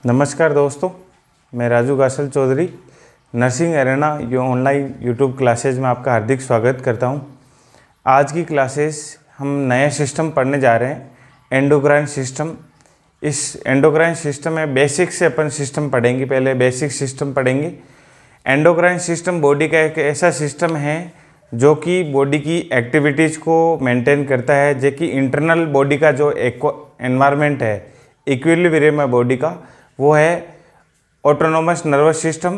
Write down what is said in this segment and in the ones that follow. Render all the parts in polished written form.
नमस्कार दोस्तों, मैं Raju Gasal Chaudhary nursing arena online YouTube classes में आपका हार्दिक स्वागत करता हूं। आज की क्लासेस हम नया सिस्टम पढ़ने जा रहे हैं, एंडोक्राइन सिस्टम। इस एंडोक्राइन सिस्टम में बेसिक से अपन सिस्टम पढ़ेंगे। पहले बेसिक सिस्टम पढ़ेंगे। एंडोक्राइन सिस्टम बॉडी का एक ऐसा सिस्टम है जो कि बॉडी की एक्टिविटीज़ को मेंटेन करता है, जो कि इंटरनल बॉडी का जो एनवायरनमेंट है, इक्विलिब्रियम है बॉडी का, वो है ऑटोनोमस नर्वस सिस्टम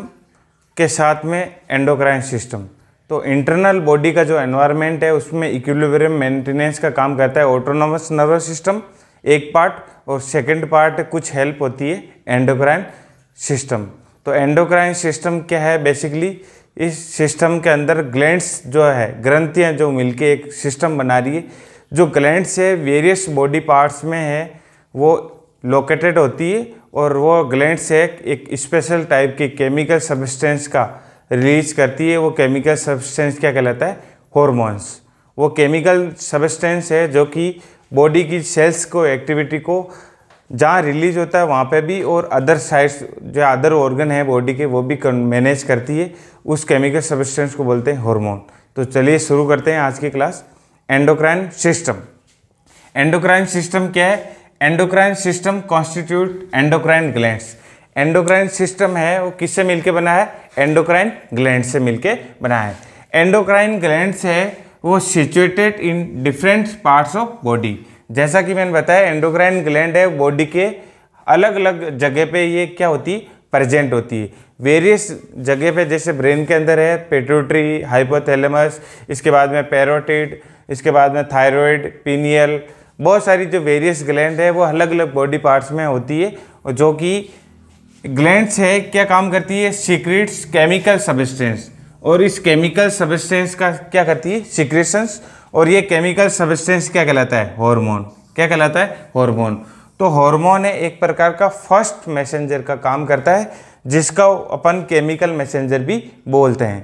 के साथ में एंडोक्राइन सिस्टम। तो इंटरनल बॉडी का जो एनवायरनमेंट है उसमें इक्विलिब्रियम मेंटेनेंस का काम करता है ऑटोनोमस नर्वस सिस्टम एक पार्ट, और सेकंड पार्ट कुछ हेल्प होती है एंडोक्राइन सिस्टम। तो एंडोक्राइन सिस्टम क्या है? बेसिकली इस सिस्टम के अंदर ग्लैंड्स जो है, ग्रंथियाँ जो मिलके एक सिस्टम बना रही है। जो ग्लैंड्स है वेरियस बॉडी पार्ट्स में है वो लोकेटेड होती है, और वो ग्लैंड से एक स्पेशल टाइप की केमिकल सब्सटेंस का रिलीज करती है। वो केमिकल सब्सटेंस क्या कहलाता है? हार्मोन्स। वो केमिकल सब्सटेंस है जो कि बॉडी की सेल्स को एक्टिविटी को जहाँ रिलीज होता है वहाँ पे भी, और अदर साइड्स जो अदर ऑर्गन है बॉडी के वो भी मैनेज करती है। उस केमिकल सब्सटेंस को बोलते हैं हार्मोन। तो चलिए शुरू करते हैं आज की class. Endocrine system. Endocrine system क्या है? Endocrine system constitute endocrine glands. Endocrine system है वो किससे मिलके बना है? एंडोक्राइन ग्लैंड से मिलके बना है। एंडोक्राइन ग्लैंड्स है वो situated in different parts of body. जैसा कि मैंने बताया, एंडोक्राइन ग्लैंड है बॉडी के अलग अलग जगह पे ये क्या होती है? प्रेजेंट होती है वेरियस जगह पे। जैसे ब्रेन के अंदर है पिट्यूटरी, हाइपोथैलेमस, इसके बाद में पैरोटिड, इसके बाद में थायराइड, पीनियल, बहुत सारी जो वेरियस ग्लैंड है वो अलग अलग बॉडी पार्ट्स में होती है। और जो कि ग्लैंड्स है क्या काम करती है? सीक्रेट्स केमिकल सब्सटेंस, और इस केमिकल सब्सटेंस का क्या करती है? सीक्रेशंस। और ये केमिकल सब्सटेंस क्या कहलाता है? हार्मोन। क्या कहलाता है? हार्मोन। तो हार्मोन है एक प्रकार का फर्स्ट मैसेंजर का काम करता है, जिसका अपन केमिकल मैसेंजर भी बोलते हैं।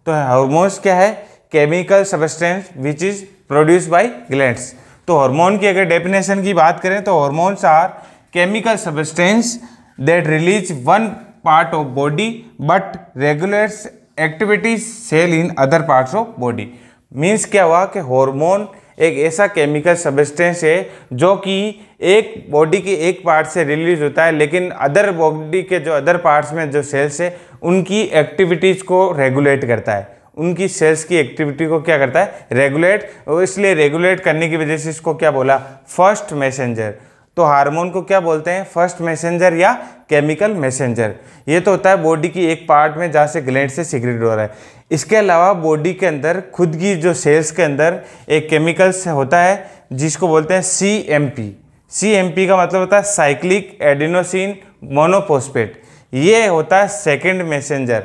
तो हार्मोन्स क्या है? Chemical substance which is produce by glands. तो हार्मोन की अगर डेफिनेशन की बात करें तो hormones are chemical substance that release one part of body but regulates activities cell in other parts of body. Means क्या हुआ कि हार्मोन एक ऐसा केमिकल सब्सटेंस है जो कि एक बॉडी के एक पार्ट से रिलीज होता है, लेकिन अदर बॉडी के जो अदर पार्ट्स में जो सेल्स है उनकी एक्टिविटीज को रेगुलेट करता है। उनकी सेल्स की एक्टिविटी को क्या करता है? रेगुलेट। और इसलिए रेगुलेट करने की वजह से इसको क्या बोला? First messenger. तो हार्मोन को क्या बोलते हैं? फर्स्ट मैसेंजर या केमिकल मैसेंजर। ये तो होता है बॉडी की एक पार्ट में जहाँ से ग्लैंड से सीक्रेट हो रहा है। इसके अलावा बॉडी के अंदर खुद की जो सेल्स के अंदर एक केमिकल्स होता है जिसको बोलते हैं CMP। CMP का मतलब होता है साइक्लिक एडिनोसिन मोनोफॉस्फेट। ये होता है सेकेंड मैसेंजर।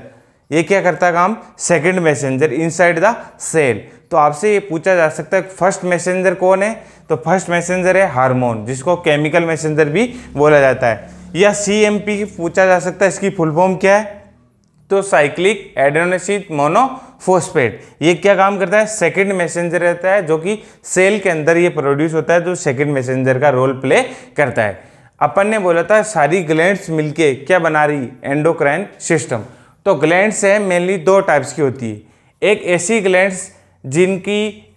ये क्या करता है काम? Second messenger inside the cell. तो आपसे ये पूछा जा सकता है फर्स्ट मैसेंजर कौन है? तो फर्स्ट मैसेंजर है हार्मोन, जिसको केमिकल मैसेंजर भी बोला जाता है। या CMP पूछा जा सकता है, इसकी फुल फॉर्म क्या है? तो साइक्लिक एडेनोसिन मोनोफॉस्फेट। ये क्या काम करता है? सेकंड मैसेंजर रहता है, जो कि सेल के अंदर ये प्रोड्यूस होता है, जो सेकंड मैसेंजर का रोल प्ले करता है। अपन ने बोला था सारी ग्लैंड्स मिलके क्या बना रही? Endocrine system. तो ग्लैंड्स है मेनली दो टाइप्स की होती है। एक ऐसी ग्लैंड्स जिनकी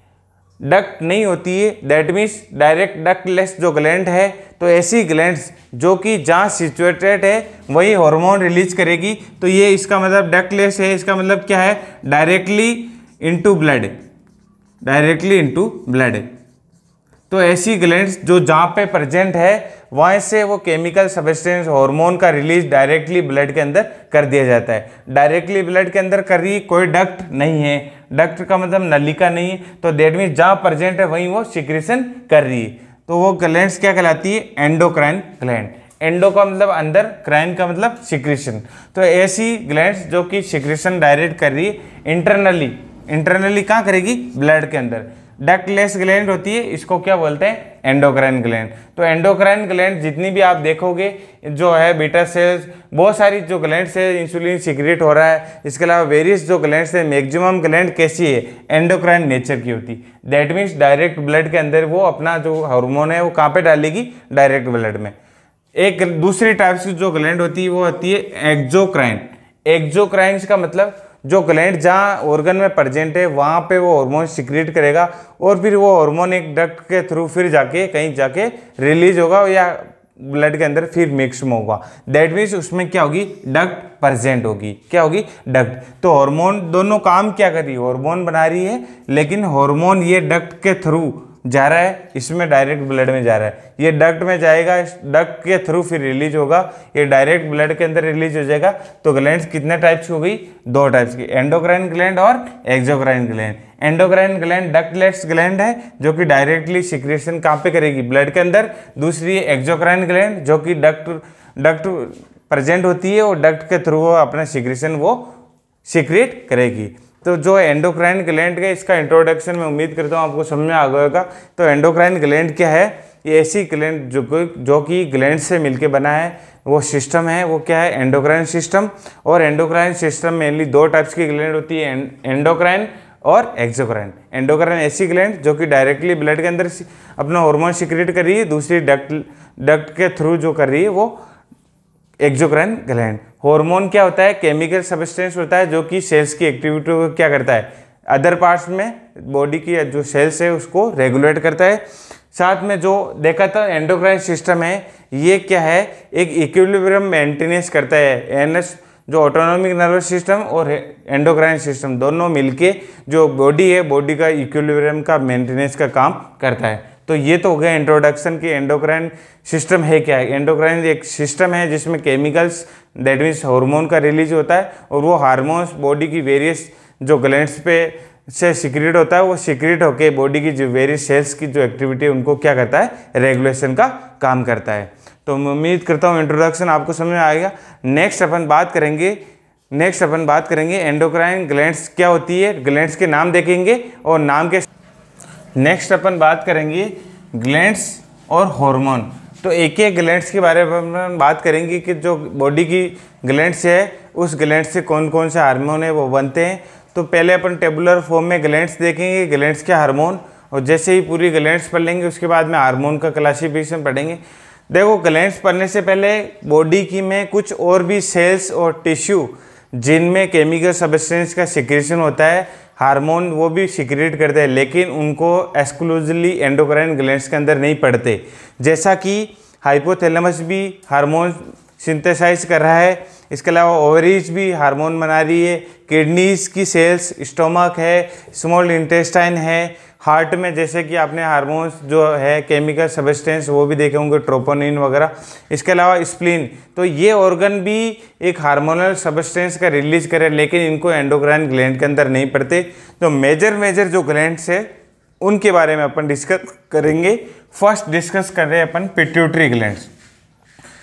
डक्ट नहीं होती है, दैट मीन्स डायरेक्ट डक्टलेस जो ग्लैंड है। तो ऐसी ग्लैंड्स जो कि जहाँ सिचुएटेड है वही हार्मोन रिलीज करेगी। तो ये इसका मतलब डक्टलेस है, इसका मतलब क्या है? Directly into blood, directly into blood. तो ऐसी ग्लैंड्स जो जहाँ पे प्रेजेंट है वहाँ से वो केमिकल सब्सटेंस हार्मोन का रिलीज डायरेक्टली ब्लड के अंदर कर दिया जाता है। डायरेक्टली ब्लड के अंदर कर रही, कोई डक्ट नहीं है, डक्ट का मतलब नलिका नहीं है, तो दैट मीन्स जहाँ प्रेजेंट है वहीं वो सिक्रेशन कर रही है। तो वो ग्लैंड्स क्या कहलाती है? Endocrine gland. एंडो का मतलब अंदर, क्राइन का मतलब सिक्रेशन। तो ऐसी ग्लैंड्स जो कि सिक्रेशन डायरेक्ट कर रही है इंटरनली कहाँ करेगी? ब्लड के अंदर। डक्टलेस ग्लैंड होती है, इसको क्या बोलते हैं? Endocrine gland. तो एंडोक्राइन ग्लैंड जितनी भी आप देखोगे जो है बीटा सेल्स, बहुत सारी जो ग्लैंड्स है इंसुलिन सीक्रेट हो रहा है। इसके अलावा वेरियस जो ग्लैंड्स है, मैक्सिमम ग्लैंड कैसी है? एंडोक्राइन नेचर की होती है। दैट मीन्स डायरेक्ट ब्लड के अंदर वो अपना जो हार्मोन है वो कहाँ पे डालेगी? डायरेक्ट ब्लड में। एक दूसरी टाइप की जो ग्लैंड होती है वो होती है एक्सोक्राइन। एक्सोक्राइन का मतलब जो ग्लैंड जहाँ ऑर्गन में प्रेजेंट है वहाँ पे वो हार्मोन सिक्रेट करेगा और फिर वो हार्मोन एक डक्ट के थ्रू फिर जाके कहीं जाके रिलीज होगा या ब्लड के अंदर फिर मिक्स में होगा। दैट मीन्स उसमें क्या होगी, डक्ट प्रेजेंट होगी। क्या होगी, डक्ट। तो हार्मोन दोनों काम क्या कर रही है, हार्मोन बना रही है, लेकिन हार्मोन ये डक्ट के थ्रू जा रहा है, इसमें डायरेक्ट ब्लड में जा रहा है, ये डक्ट में जाएगा, डक्ट के थ्रू फिर रिलीज होगा, ये डायरेक्ट ब्लड के अंदर रिलीज हो जाएगा। तो ग्लैंड्स कितने टाइप्स की हो गई, 2 टाइप्स की, एंडोक्राइन ग्लैंड और exocrine gland. Endocrine gland ductless gland है जो कि डायरेक्टली सिक्रेशन कहाँ पे करेगी, ब्लड के अंदर। दूसरी एक्सोक्राइन ग्लैंड जो कि डक्ट प्रेजेंट होती है और डक्ट के थ्रू वो अपना सिक्रेशन वो सीक्रेट करेगी। तो जो एंडोक्राइन ग्लैंड है इसका इंट्रोडक्शन मैं उम्मीद करता हूँ आपको समझ में आ गया होगा। तो एंडोक्राइन ग्लैंड क्या है, ये ऐसी ग्लैंड जो कि ग्लैंड से मिलके बना है, वो सिस्टम है, वो क्या है, एंडोक्राइन सिस्टम। और एंडोक्राइन सिस्टम मेनली 2 टाइप्स की ग्लैंड होती है, एंडोक्राइन और एक्सोक्राइन। एंडोक्राइन ऐसी ग्लैंड जो कि डायरेक्टली ब्लड के अंदर अपना हार्मोन सीक्रेट कर रही है, दूसरी डक्ट के थ्रू जो कर रही है वो एक्सोक्राइन ग्लैंड। हार्मोन क्या होता है, केमिकल सब्सटेंस होता है जो कि सेल्स की एक्टिविटी को क्या करता है, अदर पार्ट्स में बॉडी की जो सेल्स है उसको रेगुलेट करता है। साथ में जो देखा था एंडोक्राइन सिस्टम है, ये क्या है, एक इक्विलिब्रियम मेंटेनेंस करता है। एनएस जो ऑटोनॉमिक नर्वस सिस्टम और एंडोक्राइन सिस्टम दोनों मिलके जो बॉडी है, बॉडी का इक्विलिब्रियम का मेंटेनेंस का काम करता है। तो ये तो हो गया इंट्रोडक्शन की एंडोक्राइन सिस्टम है क्या है। एंडोक्राइन एक सिस्टम है जिसमें केमिकल्स दैट मीन्स हार्मोन का रिलीज होता है और वो हार्मोन्स बॉडी की वेरियस जो ग्लैंड्स पे से सीक्रेट होता है, वो सीक्रेट होके बॉडी की जो वेरियस सेल्स की जो एक्टिविटी है उनको क्या करता है, रेगुलेशन का काम करता है। तो मैं उम्मीद करता हूँ इंट्रोडक्शन आपको समझ में आएगा। नेक्स्ट अपन बात करेंगे एंडोक्राइन ग्लैंड्स क्या होती है, ग्लैंड्स के नाम देखेंगे और नाम के नेक्स्ट अपन बात करेंगे ग्लैंड्स और हार्मोन। तो एक एक ग्लैंड्स के बारे में बात करेंगे कि जो बॉडी की ग्लैंड्स है उस ग्लैंड से कौन कौन से हार्मोन है वो बनते हैं। तो पहले अपन टेबुलर फॉर्म में ग्लैंड्स देखेंगे, ग्लैंड्स के हार्मोन, और जैसे ही पूरी ग्लैंड्स पढ़ लेंगे उसके बाद में हार्मोन का क्लासिफिकेशन पढ़ेंगे। देखो ग्लैंड्स पढ़ने से पहले बॉडी की में कुछ और भी सेल्स और टिश्यू जिनमें केमिकल सब्सटेंस का सिक्रेशन होता है, हार्मोन वो भी सिक्रेट करते हैं, लेकिन उनको एक्सक्लूसिवली एंडोक्राइन ग्लैंड्स के अंदर नहीं पड़ते। जैसा कि हाइपोथैलेमस भी हार्मोन सिंथेसाइज कर रहा है, इसके अलावा ओवरीज भी हार्मोन बना रही है, किडनीज की सेल्स, स्टोमक है, स्मॉल इंटेस्टाइन है, हार्ट में जैसे कि आपने हार्मोन्स जो है केमिकल सब्सटेंस वो भी देखे होंगे, ट्रोपोनिन वगैरह। इसके अलावा स्प्लीन, तो ये ऑर्गन भी एक हार्मोनल सब्सटेंस का रिलीज करे, लेकिन इनको एंडोक्राइन ग्लैंड के अंदर नहीं पड़ते। तो मेजर जो ग्लैंड्स है उनके बारे में अपन डिस्कस करेंगे। फर्स्ट डिस्कस कर रहे हैं अपन पिट्यूटरी ग्लैंड्स।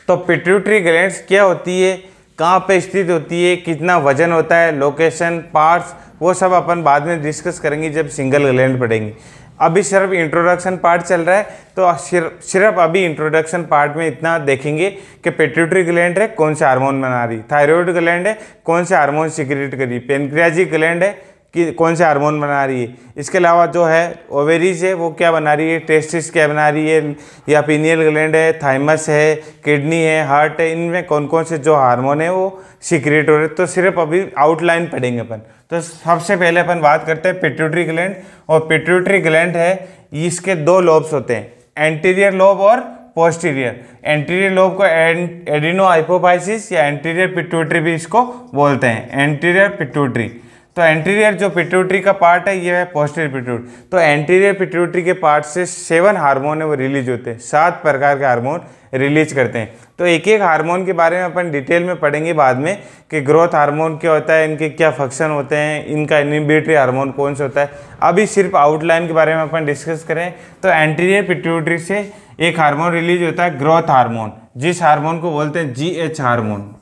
तो पिट्यूटरी ग्लैंड्स क्या होती है, कहाँ पे स्थित होती है, कितना वजन होता है, लोकेशन, पार्ट्स, वो सब अपन बाद में डिस्कस करेंगे जब सिंगल ग्लैंड पढ़ेंगे। अभी सिर्फ इंट्रोडक्शन पार्ट चल रहा है, तो सिर्फ अभी इंट्रोडक्शन पार्ट में इतना देखेंगे कि पिट्यूटरी ग्लैंड है कौन से हार्मोन बना रही, थायराइड ग्लैंड है कौन से हार्मोन सिक्रेट कर रही, पेनक्रियाजिक ग्लैंड है कि कौन से हार्मोन बना रही है। इसके अलावा जो है ओवेरीज है वो क्या बना रही है, टेस्टिस क्या बना रही है, या पीनियल ग्लैंड है, थाइमस है, किडनी है, हार्ट है, इनमें कौन कौन से जो हार्मोन है वो सीक्रेट हो रहे। तो सिर्फ अभी आउटलाइन पढ़ेंगे अपन। तो सबसे पहले अपन बात करते हैं पिट्यूटरी ग्लैंड। और पिट्यूटरी ग्लैंड है, इसके 2 लोब्स होते हैं, एंटीरियर लोब और पोस्टीरियर। एंटीरियर लोब को एडिनो हाइपोफाइसिस या एंटीरियर पिट्यूटरी भी इसको बोलते हैं, एंटीरियर पिट्यूटरी। तो एंटीरियर जो पिट्यूटरी का पार्ट है ये है पोस्टीरियर पिट्यूटरी। तो एंटीरियर पिट्यूटरी के पार्ट से 7 हार्मोन है वो रिलीज होते हैं, 7 प्रकार के हार्मोन रिलीज करते हैं। तो एक एक हार्मोन के बारे में अपन डिटेल में पढ़ेंगे बाद में कि ग्रोथ हार्मोन क्या होता है, इनके क्या फंक्शन होते हैं, इनका इनहिबिटरी हार्मोन कौन सा होता है। अभी सिर्फ आउटलाइन के बारे में अपन डिस्कस करें तो एंटीरियर पिट्यूटरी से एक हार्मोन रिलीज होता है ग्रोथ हार्मोन, जिस हार्मोन को बोलते हैं GH हार्मोन।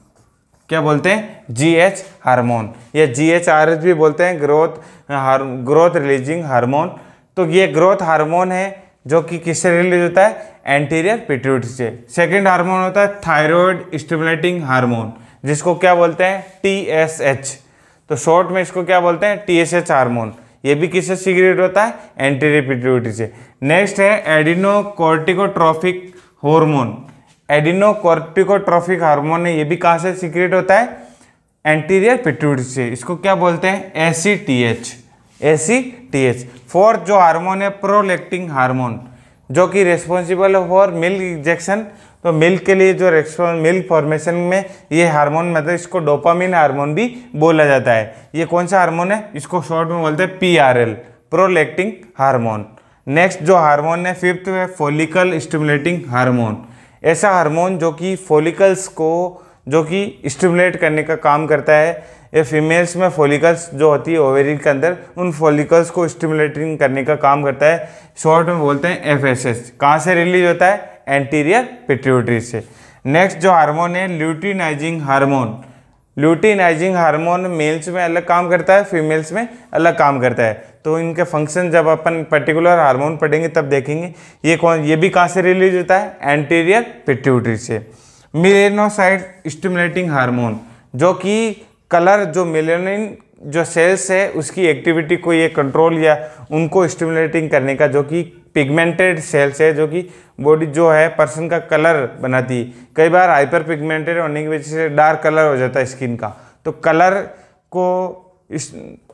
क्या बोलते हैं, GH हार्मोन या GHRH भी बोलते हैं, ग्रोथ रिलीजिंग हार्मोन। तो ये ग्रोथ हार्मोन है जो कि किससे रिलीज होता है, एंटीरियर पिट्यूटरी से। सेकंड हार्मोन होता है थायराइड स्टिमुलेटिंग हार्मोन, जिसको क्या बोलते हैं, TSH। तो शॉर्ट में इसको क्या बोलते हैं, TSH हार्मोन। ये भी किससे सीक्रेट होता है, एंटीरियर पिट्यूटरी से। नेक्स्ट है एडिनोकोर्टिकोट्रोफिक हार्मोन। एडिनोकोर्टिकोट्रोफिक हार्मोन है, ये भी कहाँ से सीक्रेट होता है, एंटीरियर पिट्यूटरी से। इसको क्या बोलते हैं, ACTH। ACTH। फोर्थ जो हार्मोन है प्रोलैक्टिन हार्मोन, जो कि रिस्पॉन्सिबल फॉर मिल्क इंजेक्शन। तो मिल्क के लिए जो मिल्क फॉर्मेशन में ये हार्मोन, मतलब इसको डोपामिन हार्मोन भी बोला जाता है। ये कौन सा हार्मोन है, इसको शॉर्ट में बोलते हैं PRL, प्रोलैक्टिन हार्मोन। नेक्स्ट जो हार्मोन है फिफ्थ है फॉलिकल स्टिमुलेटिंग हार्मोन। ऐसा हार्मोन जो कि फॉलिकल्स को जो कि स्टिमुलेट करने का काम करता है। ये फीमेल्स में फॉलिकल्स जो होती है ओवेरी के अंदर, उन फॉलिकल्स को स्टिमुलेटिंग करने का काम करता है। शॉर्ट में बोलते हैं FSH। कहाँ से रिलीज होता है, एंटीरियर पिट्यूटरी से। नेक्स्ट जो हार्मोन है luteinising hormone. Luteinising hormone males में अलग काम करता है, फीमेल्स में अलग काम करता है। तो इनके फंक्शन जब अपन पर्टिकुलर हार्मोन पढ़ेंगे तब देखेंगे। ये भी कहाँ से रिलीज होता है, एंटीरियर पिट्यूटरी से। मेलेनोसाइट स्टिमुलेटिंग हार्मोन, जो कि कलर जो मेलेनिन जो सेल्स है उसकी एक्टिविटी को ये कंट्रोल या उनको स्टिमुलेटिंग करने का, जो कि पिगमेंटेड सेल्स है, जो कि बॉडी जो है पर्सन का कलर बनाती है। कई बार हाइपर पिगमेंटेड होने की वजह से डार्क कलर हो जाता है स्किन का। तो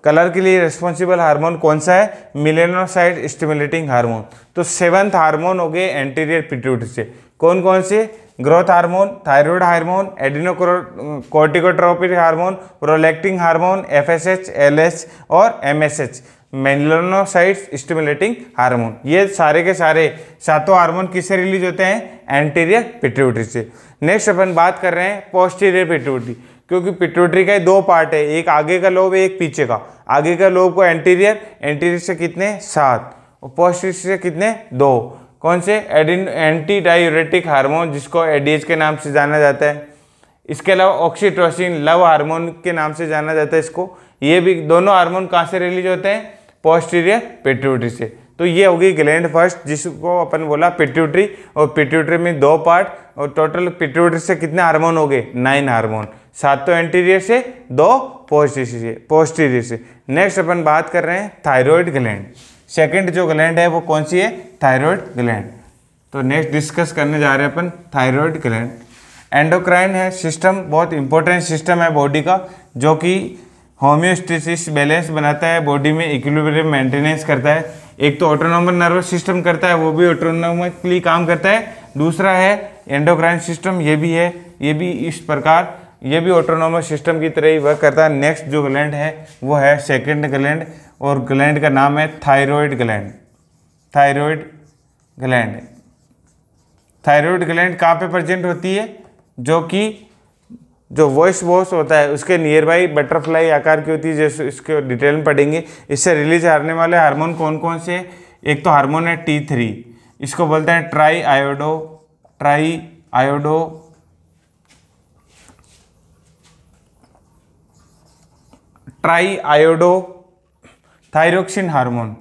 कलर के लिए रिस्पॉन्सिबल हार्मोन कौन सा है, मेलेनोसाइट स्टिमुलेटिंग हार्मोन। तो सेवंथ हार्मोन हो गए एंटीरियर पिट्यूटरी से। कौन कौन से, growth hormone, thyroid hormone, adrenocorticotropic hormone, prolactin hormone, FSH, LH और MSH, मेलेनोसाइट स्टिमुलेटिंग हार्मोन। ये सारे के सारे सातों हार्मोन किससे रिलीज होते हैं, एंटीरियर पिट्यूटरी से। नेक्स्ट अपन बात कर रहे हैं पोस्टीरियर पिट्यूटरी, क्योंकि पिट्यूटरी का दो पार्ट है, एक आगे का लोब है एक पीछे का। आगे का लोब को एंटीरियर से कितने 7 और पोस्टीरियर से कितने 2। कौन से, एंटी डायूरेटिक हार्मोन जिसको ADH के नाम से जाना जाता है। इसके अलावा ऑक्सीटोसिन लव हार्मोन के नाम से जाना जाता है इसको। ये भी दोनों हार्मोन कहाँ से रिलीज होते हैं, पोस्टीरियर पिट्यूटरी से। तो ये होगी ग्लैंड फर्स्ट, जिसको अपन बोला पिट्यूटरी, और पिट्यूटरी में 2 पार्ट, और टोटल पिट्यूटरी से कितने हार्मोन हो गए, 9 हार्मोन। 7 तो एंटीरियर से, 2 पोस्टीरियर से। नेक्स्ट अपन बात कर रहे हैं थायराइड ग्लैंड। सेकंड जो ग्लैंड है वो कौन सी है, थायराइड ग्लैंड। तो नेक्स्ट डिस्कस करने जा रहे हैं अपन थायराइड ग्लैंड। एंडोक्राइन है सिस्टम, बहुत इंपॉर्टेंट सिस्टम है बॉडी का, जो कि होम्योस्टेसिस बैलेंस बनाता है, बॉडी में इक्विलिब्रियम मेंटेनेंस करता है। एक तो ऑटोनॉमस नर्वस सिस्टम करता है, वो भी ऑटोनॉमसली काम करता है। दूसरा है एंडोक्राइन सिस्टम, ये भी है, ये भी इस प्रकार, ये भी ऑटोनॉमस सिस्टम की तरह ही वर्क करता है। नेक्स्ट जो ग्लैंड है वो है सेकंड ग्लैंड, और ग्लैंड का नाम है thyroid gland. Thyroid gland, thyroid gland कहाँ पे प्रेजेंट होती है, जो कि जो वॉइस बॉक्स होता है उसके नियर बाई बटरफ्लाई आकार की होती है, जैसे इसके डिटेल में पढ़ेंगे। इससे रिलीज होने वाले हार्मोन कौन कौन से, एक तो हार्मोन है T3, इसको बोलते हैं try iodo thyroxine hormone.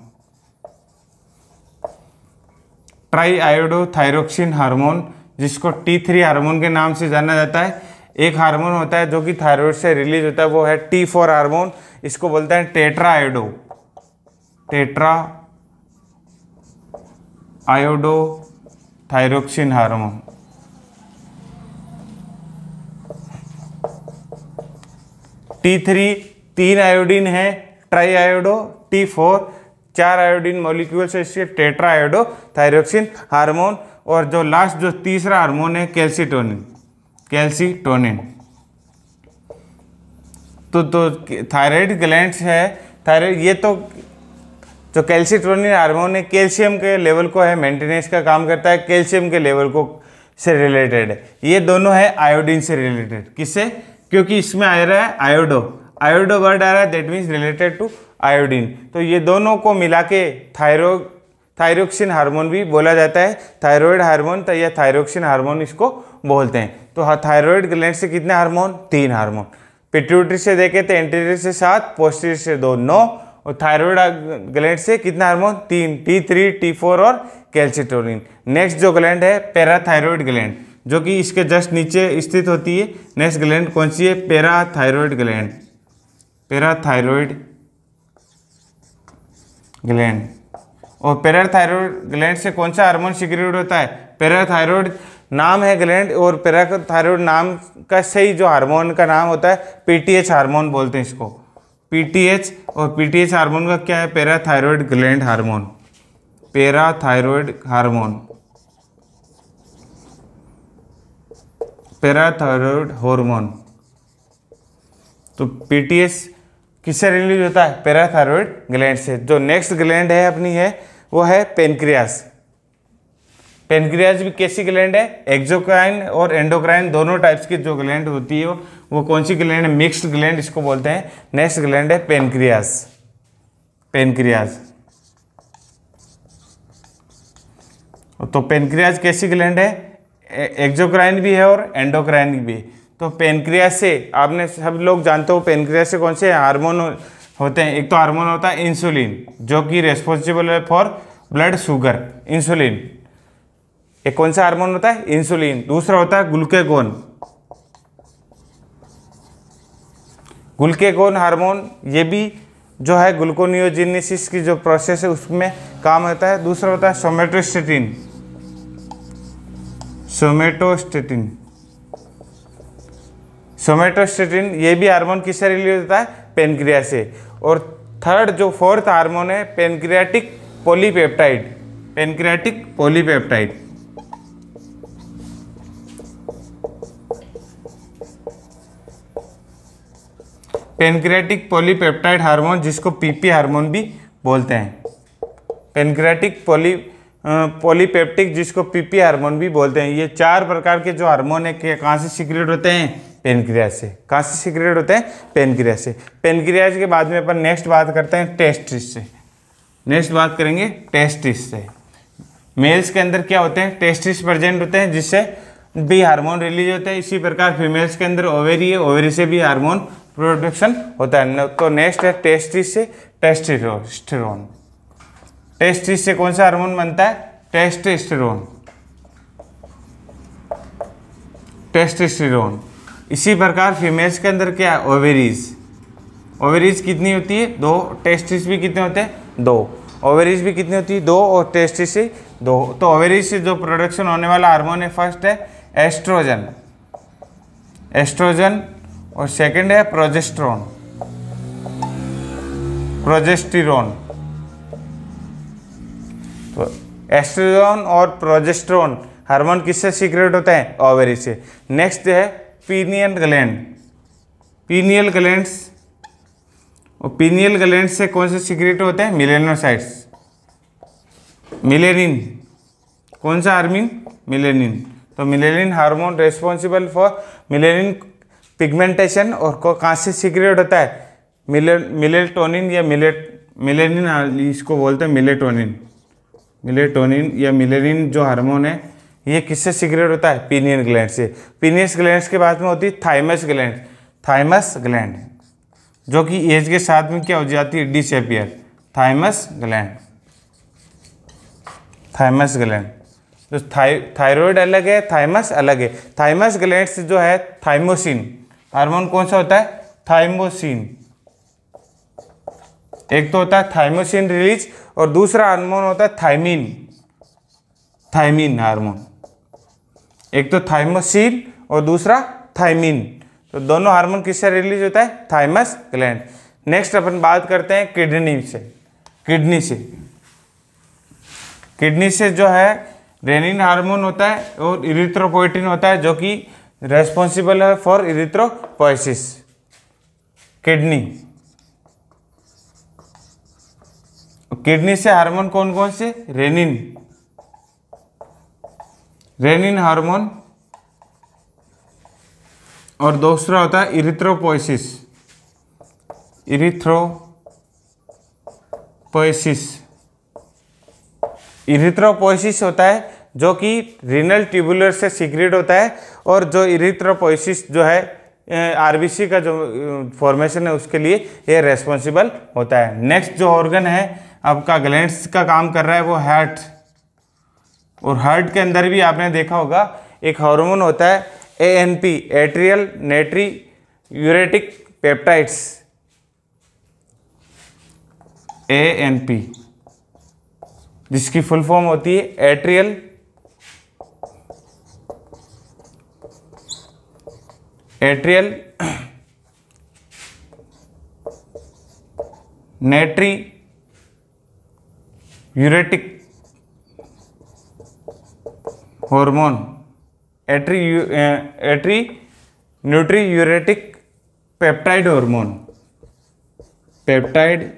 Try iodo thyroxine hormone, जिसको T3 हार्मोन के नाम से जाना जाता है। एक हार्मोन होता है जो कि थायराइड से रिलीज होता है, वो है T4 हार्मोन, इसको बोलते हैं tetra iodo thyroxine hormone. T3 3 iodine है, tri iodo, T4 4 iodine molecule से इससे टेट्रा आयोडो थायरोक्सिन हार्मोन। और जो लास्ट जो तीसरा हार्मोन है कैल्सीटोनिन। तो थायराइड ग्लैंड्स है, थायराइड, ये तो जो कैल्सीटोनिन हार्मोन है कैल्शियम के लेवल को है मेंटेनेंस का काम करता है, कैल्शियम के लेवल को से रिलेटेड है। ये दोनों है आयोडीन से रिलेटेड, किससे, क्योंकि इसमें आ रहा है आयोडो वर्ड आ रहा है, that means related to iodine. तो ये दोनों को मिला के थायरोक्सिन हार्मोन भी बोला जाता है। थायराइड हार्मोन तो या थायरोक्सिन हार्मोन इसको बोलते हैं। तो थायराइड ग्लैंड से कितने हार्मोन, 3 हार्मोन। पिट्यूटरी से देखे तो एंटीरियर से 7, पोस्टीरियर से 2, 9, और थायराइड ग्लैंड से कितना हार्मोन, 3, T3, T4 और कैल्सीटोनिन। नेक्स्ट जो ग्लैंड है पैराथायराइड ग्लैंड, जो कि इसके जस्ट नीचे स्थित होती है। नेक्स्ट ग्लैंड कौन सी है, पैराथायराइड ग्लैंड। और पैराथायराइड ग्लैंड से कौन सा हार्मोन सिक्रेट होता है, पैराथायराइड नाम है ग्लैंड, और पैराथायरॉयड नाम का सही जो हार्मोन का नाम होता है पीटीएच हार्मोन बोलते हैं इसको, पीटीएच। और पीटीएच हार्मोन का क्या है? Parathyroid gland hormone, parathyroid hormone, parathyroid hormone. तो पीटीएच किससे रिलीज होता है? पैराथायरॉयड ग्लैंड से। जो नेक्स्ट ग्लैंड है अपनी है वो है पेनक्रियास। पेनक्रियास भी कैसी ग्लैंड है? एक्सोक्राइन और एंडोक्राइन दोनों टाइप्स की जो ग्लैंड होती है वो कौन सी ग्लैंड है? मिक्स्ड ग्लैंड इसको बोलते हैं। नेक्स्ट ग्लैंड है पेनक्रियास, पेनक्रियास। तो पेनक्रियास कैसी ग्लैंड है? एक्सोक्राइन भी है और एंडोक्राइन भी। तो पेनक्रियास से आपने सब लोग जानते हो पेनक्रियास से कौन से हार्मोन होते हैं? एक तो हार्मोन होता है इंसुलिन जो कि रेस्पॉन्सिबल है फॉर ब्लड शुगर, इंसुलिन। एक कौन सा हार्मोन होता है? इंसुलिन। दूसरा होता है ग्लूकेगोन, ग्लूकेगोन हार्मोन, ये भी जो है ग्लूकोनियोजेनेसिस की जो प्रोसेस है उसमें काम होता है। दूसरा होता है सोमेटोस्टेटिन, सोमेटोस्टेटिन, सोमेटोस्टेटिन ये भी हार्मोन किससे रिलीज होता है? पेनक्रियास से। और थर्ड जो फोर्थ हार्मोन है pancreatic polypeptide, pancreatic polypeptide. Pancreatic polypeptide hormone जिसको पीपी हार्मोन भी बोलते हैं, पेनक्रियाटिक पॉलीपेप्टिक जिसको पीपी हार्मोन भी बोलते हैं। ये चार प्रकार के जो हार्मोन है कहाँ से सीक्रेट होते हैं? पेनक्रियास से। कहाँ से सीक्रेट होते हैं? पेनक्रियास से। पेनक्रियास के बाद में अपन नेक्स्ट बात करते हैं टेस्टिस से। नेक्स्ट बात करेंगे टेस्टिस से। मेल्स के अंदर क्या होते हैं? टेस्टिस प्रेजेंट होते हैं जिससे भी हार्मोन रिलीज होते हैं। इसी प्रकार फीमेल्स के अंदर ओवेरी है, ओवेरी से भी हार्मोन प्रोडक्शन होता है। तो नेक्स्ट है टेस्टिस से टेस्टोस्टेरोन। टेस्टिस से कौन सा हार्मोन बनता है? Testosterone, testosterone. इसी प्रकार फीमेल्स के अंदर क्या है? ओवेरीज। ओवेरीज कितनी होती है? 2। टेस्टिस भी कितने होते हैं? 2। ओवेरीज भी कितनी होती है? 2 और टेस्टिस से 2। तो ओवेरीज से जो प्रोडक्शन होने वाला हार्मोन है फर्स्ट है एस्ट्रोजन, एस्ट्रोजन, और सेकंड है प्रोजेस्टेरोन, प्रोजेस्टेरोन। तो एस्ट्रोजन और प्रोजेस्टेरोन हार्मोन किससे सीक्रेट होते हैं? ओवेरी से। नेक्स्ट है पीनियल ग्लैंड, पीनियल ग्लैंड्स। और पीनियल ग्लैंड से कौन से सीक्रेट होते हैं? Melanocytes, melanin. कौन सा हार्मोन? मिलेनिन। तो melanin hormone responsible for melanin pigmentation. और कहाँ से सीक्रेट होता है? मिलेटोनिन या मिलेनिन, इसको बोलते हैं मिलेटोनिन, मिलेटोनिन या मिलेनिन जो हार्मोन है ये किससे सीक्रेट होता है? पीनियल ग्लैंड से। पीनियल ग्लैंड के बाद में होती है थाइमस ग्लैंड, थाइमस ग्लैंड जो कि एज के साथ में क्या हो जाती है? Disappear, thymus gland, thymus gland. तो थायराइड अलग है, थाइमस अलग है। थाइमस ग्लैंड से जो है थाइमोसिन हार्मोन कौन सा होता है? थाइमोसिन। एक तो होता है थाइमोसिन रिलीज और दूसरा हार्मोन होता है थाइमिन, थाइमिन हार्मोन। एक तो थाइमोसिन और दूसरा थाइमिन। तो दोनों हार्मोन किससे रिलीज होता है? Thymus gland. नेक्स्ट अपन बात करते हैं किडनी से। किडनी से, किडनी से जो है रेनिन हार्मोन होता है और इरिथ्रोपोइटिन होता है जो कि रेस्पॉन्सिबल है फॉर इरिथ्रोपोइसिस। किडनी, किडनी से हार्मोन कौन कौन से? रेनिन, रेनिन हार्मोन, और दूसरा होता है इरिथ्रोपोइसिस, इरिथ्रोपोइसिस। इरिथ्रोपोइसिस होता है जो कि रीनल ट्यूबुलर से सीक्रेट होता है, और जो इरिथ्रोपोइसिस जो है आरबीसी का जो फॉर्मेशन है उसके लिए ये रेस्पॉन्सिबल होता है। नेक्स्ट जो ऑर्गन है आपका ग्लैंड्स का काम कर रहा है वो हार्ट। और हार्ट के अंदर भी आपने देखा होगा एक हार्मोन होता है ANP, atrial natriuretic peptides, ANP, जिसकी फुल फॉर्म होती है atrial atrial natriuretic hormone, atrial natriuretic peptide hormone, peptide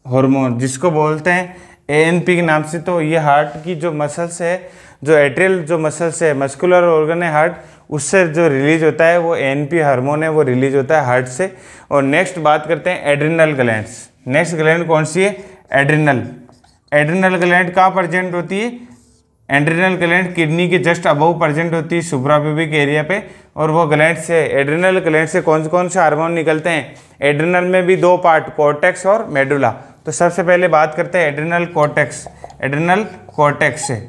hormone जिसको बोलते हैं एएनपी के नाम से। तो ये हार्ट की जो मसल्स है, जो एट्रियल जो मसल्स है, मस्कुलर ऑर्गन है हार्ट, उससे जो रिलीज होता है वो एएनपी हार्मोन है, वो रिलीज होता है हार्ट से। और नेक्स्ट बात करते हैं एड्रिनल ग्लैंड्स। नेक्स्ट ग्लैंड कौन सी है? एड्रिनल। एड्रिनल ग्लैंड कहाँ प्रेजेंट होती है? एड्रिनल ग्लैंड किडनी के जस्ट अबव प्रेजेंट होती है, सुप्राप्यूबिक एरिया पे। और वो ग्लैंड से, एड्रिनल ग्लैंड से कौन से हार्मोन निकलते हैं? एड्रिनल में भी दो पार्ट, कॉर्टेक्स और मेडुला। तो सबसे पहले बात करते हैं एड्रिनल कॉर्टेक्स, एड्रिनल कॉर्टेक्स से।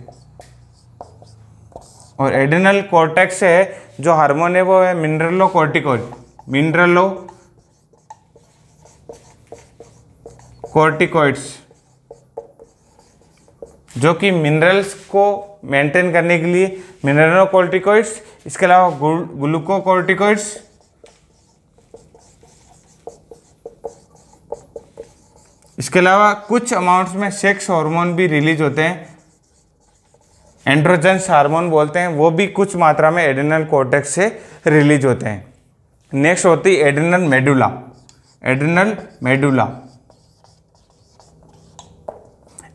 और एड्रिनल कॉर्टेक्स से जो हार्मोन है वो है मिनरलोकॉर्टिकॉइड, मिनरलोकॉर्टिकॉइड्स, जो कि मिनरल्स को मेंटेन करने के लिए मिनरलोकॉर्टिकॉइड्स, इसके अलावा ग्लूकोकॉर्टिकॉइड्स, इसके अलावा कुछ अमाउंट्स में सेक्स हार्मोन भी रिलीज होते हैं, एंड्रोजन्स हार्मोन बोलते हैं, वो भी कुछ मात्रा में एड्रिनल कॉर्टेक्स से रिलीज होते हैं। नेक्स्ट होती है adrenal medulla, adrenal medulla.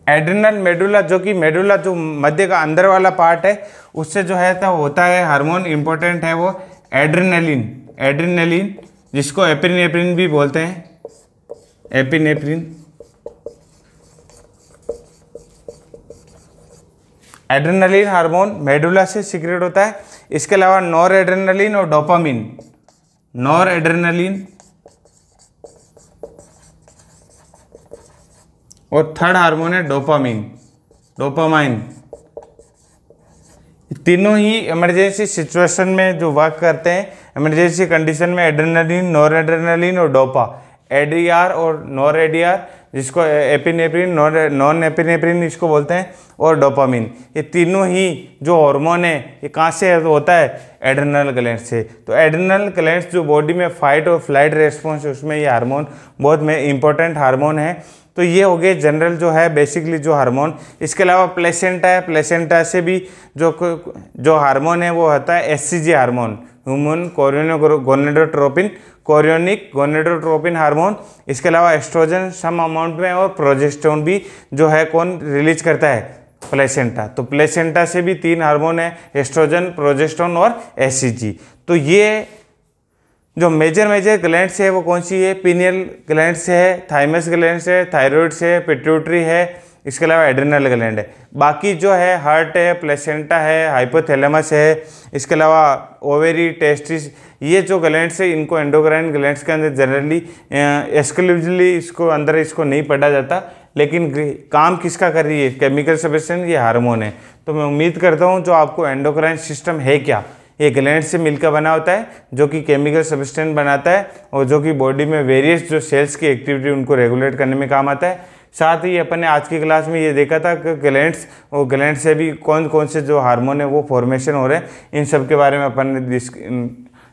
Adrenal medulla, जो कि मेडुला जो मध्य का अंदर वाला पार्ट है, उससे जो है तो होता है हार्मोन इंपॉर्टेंट है वो एड्रेनलिन, एड्रेनलिन जिसको एपिनेफ्रिन भी बोलते हैं, एपिनेफ्रिन। एड्रेनलिन हार्मोन मेडुला से सीक्रेट होता है। इसके अलावा नॉर एड्रेनलिन और डोपामिन, नॉर एड्रेनलिन और थर्ड हार्मोन है डोपामिन, डोपामाइन। तीनों ही इमरजेंसी सिचुएशन में जो वर्क करते हैं, इमरजेंसी कंडीशन में एड्रेनलिन, नॉर एड्रेनलिन और डोपा, एडीआर और नॉर एडीआर जिसको एपिनेफ्रिन, नॉन एपिनेफ्रिन इसको बोलते हैं, और डोपामिन। ये तीनों ही जो हार्मोन है ये कहाँ से होता है? एड्रिनल ग्लैंड से। तो एड्रिनल ग्लैंड्स जो बॉडी में फाइट और फ्लाइट रेस्पॉन्स है उसमें ये हार्मोन बहुत में इंपॉर्टेंट हार्मोन है। तो ये हो गए जनरल जो है बेसिकली जो हार्मोन। इसके अलावा प्लेसेंटा है, प्लेसेंटा से भी जो हार्मोन है वो होता है SCG hormone, human chorionic gonadotropin hormone. इसके अलावा एस्ट्रोजन सम अमाउंट में और प्रोजेस्टेरोन भी जो है कौन रिलीज करता है? प्लेसेंटा। तो प्लेसेंटा से भी 3 हार्मोन है, एस्ट्रोजन, प्रोजेस्टेरोन और एससीजी। तो ये जो मेजर ग्लैंड से है वो कौन सी है? पिनियल ग्लैंड से है, थाइमस ग्लैंड से है, थायराइड से है, पिट्यूटरी है, इसके अलावा एड्रिनल ग्लैंड है। बाकी जो है हार्ट है, प्लेसेंटा है, हाइपोथैलेमस है, इसके अलावा ओवेरी, टेस्टिस, ये जो ग्लैंड्स है इनको एंडोक्राइन ग्लैंड्स के अंदर जनरली एक्सक्लूसिवली इसको नहीं पढ़ा जाता। लेकिन काम किसका कर रही है? केमिकल सब्सटेंस, ये हार्मोन है। तो मैं उम्मीद करता हूँ जो आपको एंडोक्राइन सिस्टम है क्या, ये ग्लैंड से मिलकर बना होता है, जो कि केमिकल सब्सटेंस बनाता है और जो कि बॉडी में वेरियस जो सेल्स की एक्टिविटी उनको रेगुलेट करने में काम आता है। साथ ही अपन ने आज की क्लास में ये देखा था कि ग्लैंड्स और ग्लैंड से भी कौन से जो हार्मोन है वो फॉर्मेशन हो रहे हैं, इन सब के बारे में अपन ने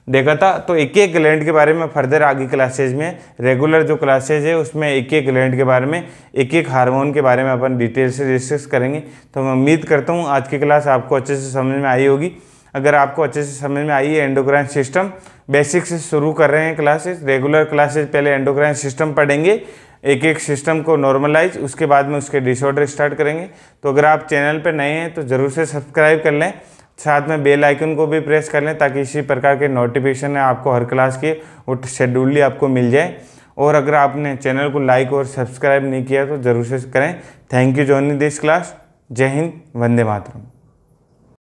देखा था। तो एक एक ग्लैंड के बारे में फर्दर आगे क्लासेज में, रेगुलर जो क्लासेज है उसमें एक एक ग्लैंड के बारे में, एक एक हार्मोन के बारे में अपन डिटेल से डिस्कस करेंगे। तो मैं उम्मीद करता हूँ आज की क्लास आपको अच्छे से समझ में आई होगी। अगर आपको अच्छे से समझ में आई है, एंडोक्राइन सिस्टम बेसिक से शुरू कर रहे हैं क्लासेस, रेगुलर क्लासेस पहले एंडोक्राइन सिस्टम पढ़ेंगे, एक एक सिस्टम को नॉर्मलाइज, उसके बाद में उसके डिसऑर्डर स्टार्ट करेंगे। तो अगर आप चैनल पर नए हैं तो ज़रूर से सब्सक्राइब कर लें, साथ में बेल आइकन को भी प्रेस कर लें ताकि इसी प्रकार के नोटिफिकेशन आपको हर क्लास के वो शेड्यूल आपको मिल जाए। और अगर आपने चैनल को लाइक और सब्सक्राइब नहीं किया तो ज़रूर से करें। Thank you joining this class. जय हिंद, वंदे मातरम।